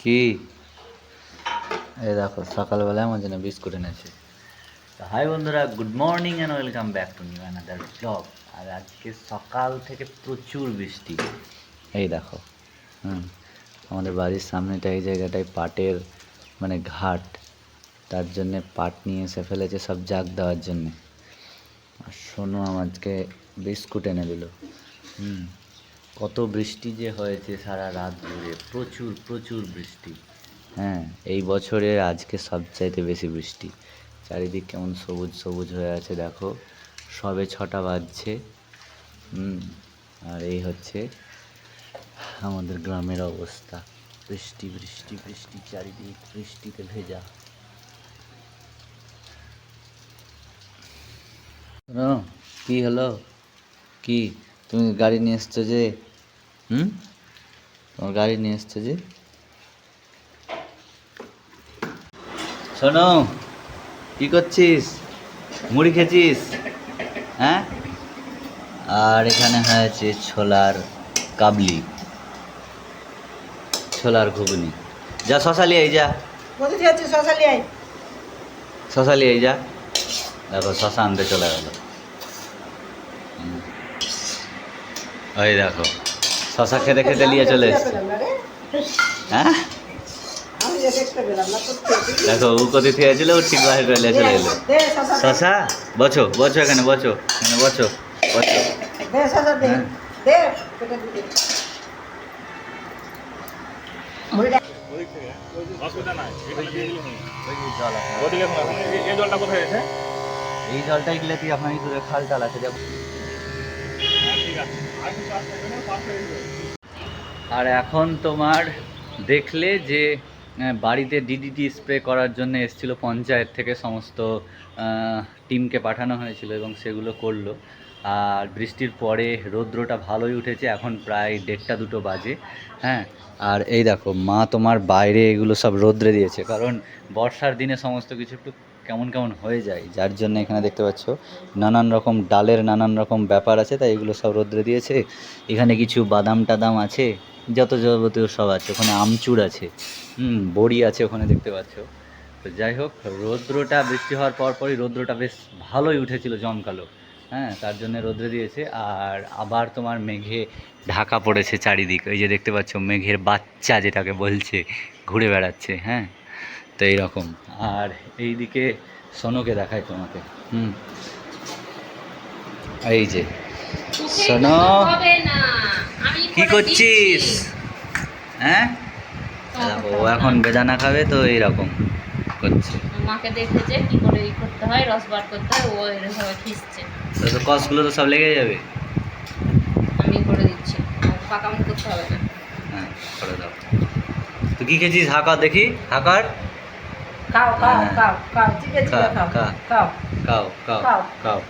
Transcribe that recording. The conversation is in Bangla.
কি এই দেখো সকালবেলায় আমার জন্য বিস্কুট এনেছে। তো হাই বন্ধুরা, good morning and welcome back to new another blog. আর আজকে সকাল থেকে প্রচুর বৃষ্টি। এই দেখো, আমাদের বাড়ির সামনেটা এই জায়গাটায় পাটের মানে ঘাট, তার জন্যে পাট নিয়ে এসে ফেলেছে সব জাগ দেওয়ার জন্যে। আর শোনো, আমাকে বিস্কুট এনে দিল। কত বৃষ্টি যে হয়েছে সারা রাত জুড়ে, প্রচুর প্রচুর বৃষ্টি। হ্যাঁ, এই বছরে আজকে সবচাইতে বেশি বৃষ্টি। চারিদিক কেমন সবুজ সবুজ হয়ে আছে দেখো, সবে 6টা বাজছে। আর এই হচ্ছে আমাদের গ্রামের অবস্থা। বৃষ্টি বৃষ্টি বৃষ্টি, চারিদিক বৃষ্টিতে ভেজা। কি হলো? কি তুমি গাড়ি নিয়ে এসছো যে? তোমার গাড়ি নিয়ে এসছো যে? শোনো, কি করছিস? মুড়ি খেয়েছিস? হ্যাঁ, আর এখানে হয়েছে ছোলার কাবলি, ছোলার ঘুগনি। যা শশা লিয়ে যা, শশা লিয়ে যা। দেখো শশা আনতে চলে গেল। ওই দেখো শশা খেতে খেতে নিয়ে চলে এসছে। হ্যাঁ, দেখো ও কোথায় খেয়েছিল, ও ঠিক বাইরে চলে চলে এলো। শশা বছো বছো, এখানে বছো, এখানে বছো বছো। এই জলটাই গেলে তুই আপনার দূরে খাল টাল আছে। আর এখন তোমার দেখলে যে বাড়িতে ডিডিটি স্প্রে করার জন্য এসেছিলো পঞ্চায়েত থেকে, সমস্ত টিমকে পাঠানো হয়েছিল এবং সেগুলো করলো। আর বৃষ্টির পরে রৌদ্রটা ভালোই উঠেছে, এখন প্রায় 1:30-2 বাজে। হ্যাঁ, আর এই দেখো মা তোমার বাইরে এগুলো সব রৌদ্রে দিয়েছে, কারণ বর্ষার দিনে সমস্ত কিছু একটু কেমন কেমন হয়ে যায়, যার জন্য এখানে দেখতে পাচ্ছ নানান রকম ডালের নানান রকম ব্যাপার আছে, তাই এগুলো সব রৌদ্রে দিয়েছে। এখানে কিছু বাদাম টাদাম আছে, যত যাবতীয় সব আছে। ওখানে আমচুর আছে, বড়ি আছে ওখানে দেখতে পাচ্ছ। তো যাই হোক, রৌদ্রটা বৃষ্টি হওয়ার পরই রৌদ্রটা বেশ ভালোই উঠেছিল, জমকালো। হ্যাঁ, তার জন্য রৌদ্র দিয়েছে। আর আবার তোমার মেঘে ঢাকা পড়েছে চারিদিক। এই যে দেখতে পাচ্ছ মেঘের বাচ্চা যেটাকে বলছে, ঘুরে বেড়াচ্ছে। হ্যাঁ, তো এইরকম। আর এইদিকে সোনোকে দেখায় তোমাকে। এই যে সোনো, কি করছিস? হ্যাঁ, ও এখন বেদানা খাবে, তো এইরকম করছে। মাকে দেখেছে কি করে ই করতে হয়, রস বার করতে হয়, ও এরকম খিসছে। তো কসগুলো তো সব লেগে যাবে। আমি করে দিচ্ছি, পাকাম করতে হবে না। হ্যাঁ, করে দাও। তুই কি খেয়েছিস? হাঁকা দেখি, হাঁকার। খাও খাও খাও খাও, ঠিক আছে, খাও খাও খাও খাও খাও খাও।